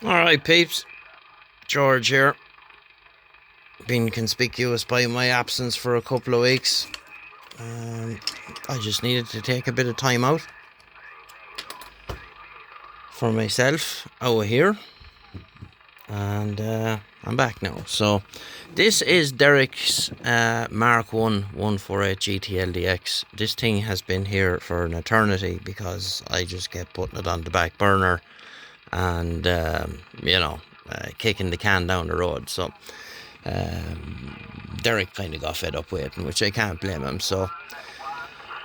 Alright peeps, George here. Been conspicuous by my absence for a couple of weeks. I just needed to take a bit of time out for myself over here, and I'm back now. So this is Derek's Mark 1 148 GTL DX. This thing has been here for an eternity because I just kept putting it on the back burner and kicking the can down the road. So Derek kind of got fed up waiting, which I can't blame him. So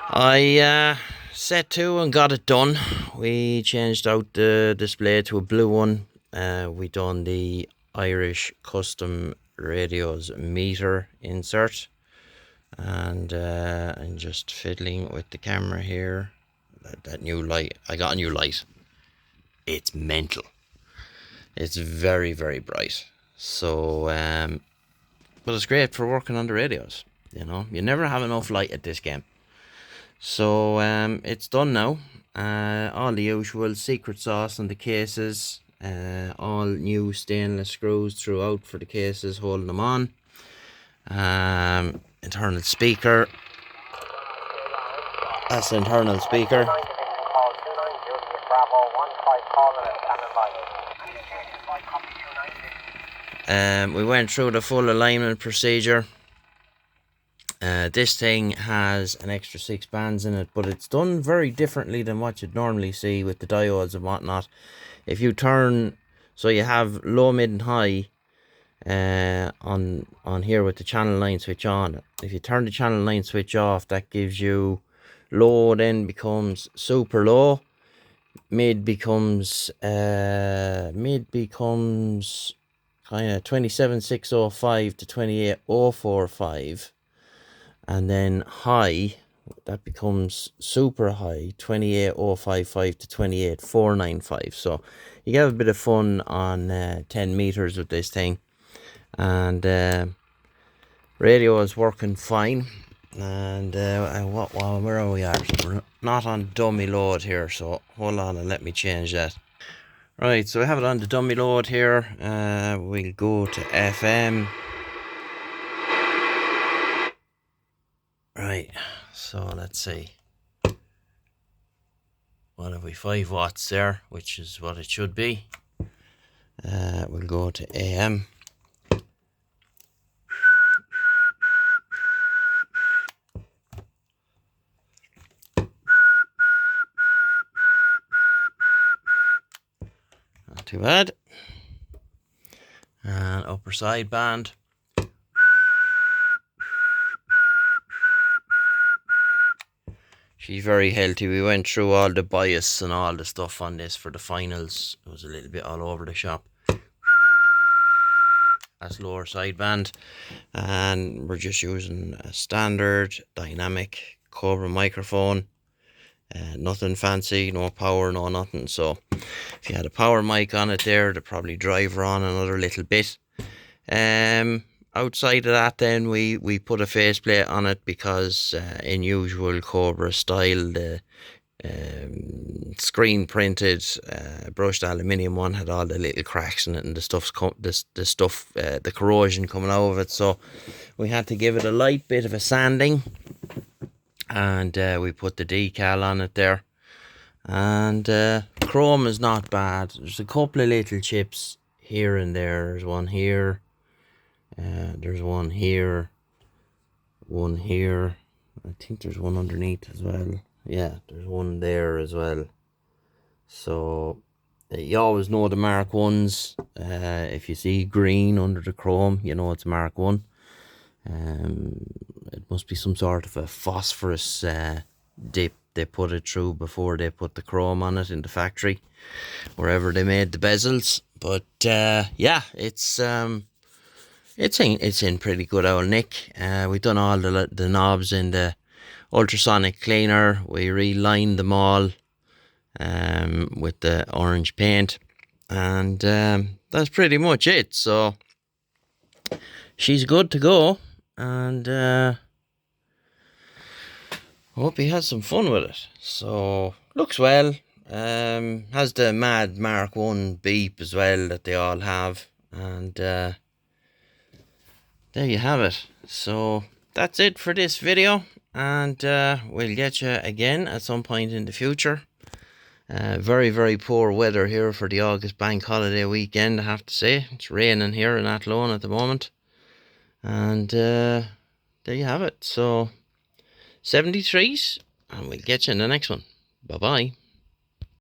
I set to and got it done. We changed out the display to a blue one. We done the Irish custom radios meter insert, and I'm just fiddling with the camera here. That new light, I got a new light. It's mental. It's very, very bright. So but it's great for working on the radios. You know, you never have enough light at this game. So it's done now. All the usual secret sauce on the cases. All new stainless screws throughout for the cases, holding them on. Internal speaker. That's the internal speaker. We went through the full alignment procedure. This thing has an extra 6 bands in it, but it's done very differently than what you'd normally see with the diodes and whatnot. If you turn, so you have low, mid and high on here with the channel 9 switch on. If you turn the channel 9 switch off, that gives you low, then becomes super low. Mid becomes kind of 27605 to 28045, and then high, that becomes super high, 28055 to 28495. So you get a bit of fun on 10 meters with this thing, and radio is working fine. And where are we at? We're not on dummy load here, so hold on and let me change that. Right, so we have it on the dummy load here. We'll go to FM. Right, so let's see. What have we? 5 watts there, which is what it should be. We'll go to AM. Not too bad. And upper sideband. She's very healthy. We went through all the bias and all the stuff on this for the finals. It was a little bit all over the shop. That's lower sideband, and we're just using a standard dynamic Cobra microphone. Nothing fancy, no power, no nothing. So if you had a power mic on it there, it'd probably drive her on another little bit. Outside of that, then we put a faceplate on it because in usual Cobra style, the screen printed brushed aluminium one had all the little cracks in it, and the corrosion coming out of it. So we had to give it a light bit of a sanding, and we put the decal on it there. And chrome is not bad. There's a couple of little chips here and there. There's one here. There's one here, one here. I think there's one underneath as well. Yeah, there's one there as well. So you always know the Mark 1s. If you see green under the chrome, you know it's Mark 1. It must be some sort of a phosphorus dip they put it through before they put the chrome on it in the factory, wherever they made the bezels. But yeah, it's in pretty good old nick. We've done all the knobs in the ultrasonic cleaner. We relined them all with the orange paint, and that's pretty much it. So she's good to go, and hope he has some fun with it. So looks well. Has the mad Mark 1 beep as well that they all have. And there you have it. So that's it for this video. And we'll get you again at some point in the future. Very, very poor weather here for the August bank holiday weekend, I have to say. It's raining here in Athlone at the moment. And there you have it. So 73s, and we'll get you in the next one. Bye bye.